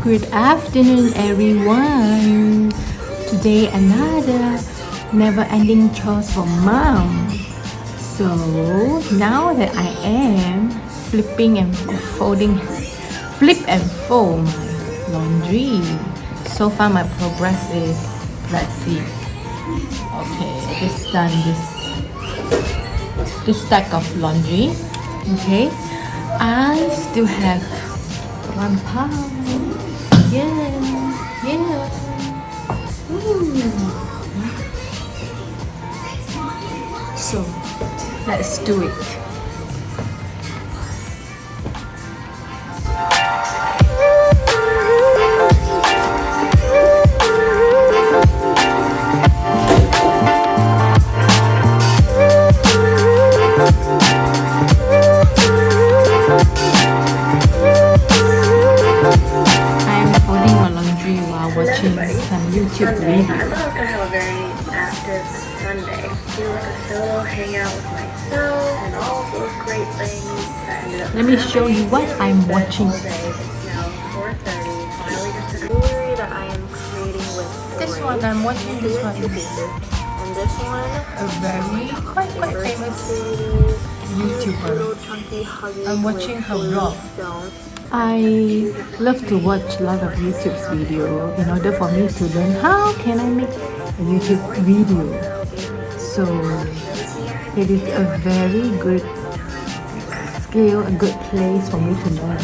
Good afternoon, everyone. Today another never-ending chores for mom. So now that I am flipping and folding, flip and fold my laundry. So far my progress is, let's see. Okay, this done this stack of laundry. Okay, I still have one pile. Yeah. Ooh. So let's do it. Watching some YouTube video. I thought I was gonna have a very active Sunday. Do like a solo hangout with myself and all of those great things that ended up. Let me show you what I'm watching. It's now 4:30. Finally just took a jewelry that I am creating with This one I'm watching. This one two pieces, and this one a very quite famous YouTuber. I'm watching her vlog. I love to watch a lot of YouTube video in order for me to learn how can I make a YouTube video. So it is a very good skill, a good place for me to learn.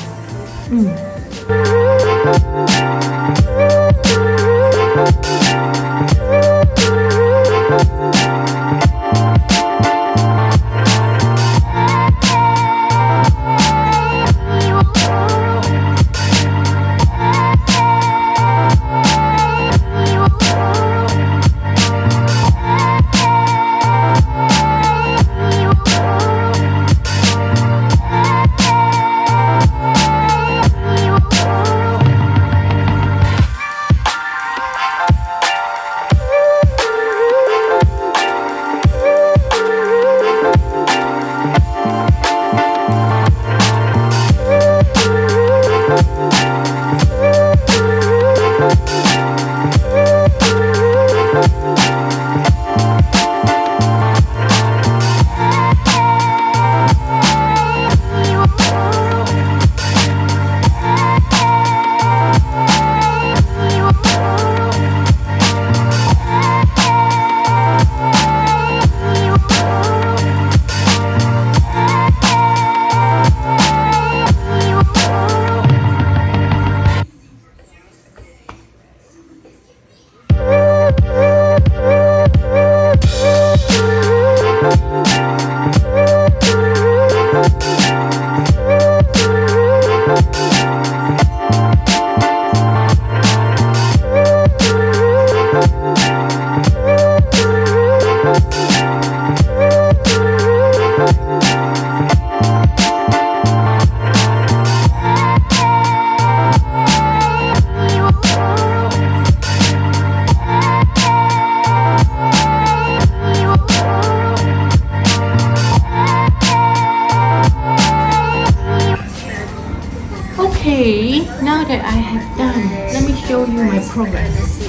Okay, now that I have done, let me show you my progress.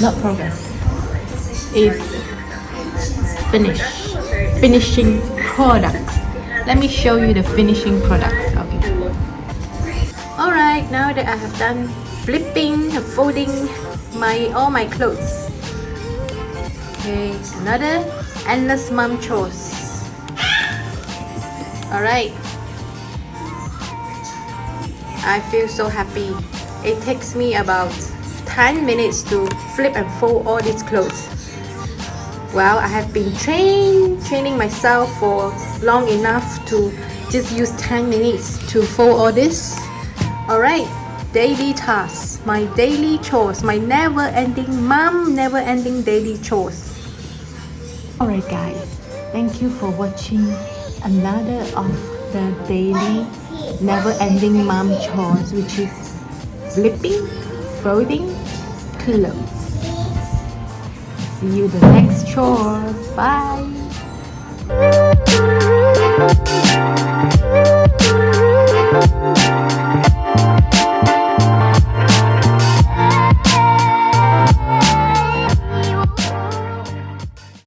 Not progress. It's finishing products. Let me show you the finishing products. Okay. Alright, now that I have done flipping and folding all my clothes. Okay, another endless mom chores. Alright. I feel so happy. It takes me about 10 minutes to flip and fold all these clothes. Well, I have been training myself for long enough to just use 10 minutes to fold all this. Alright, daily tasks, my daily chores, my never-ending daily chores. Alright guys, thank you for watching another of the daily never-ending mom chores, which is flipping, folding clothes. See you the next chores. Bye.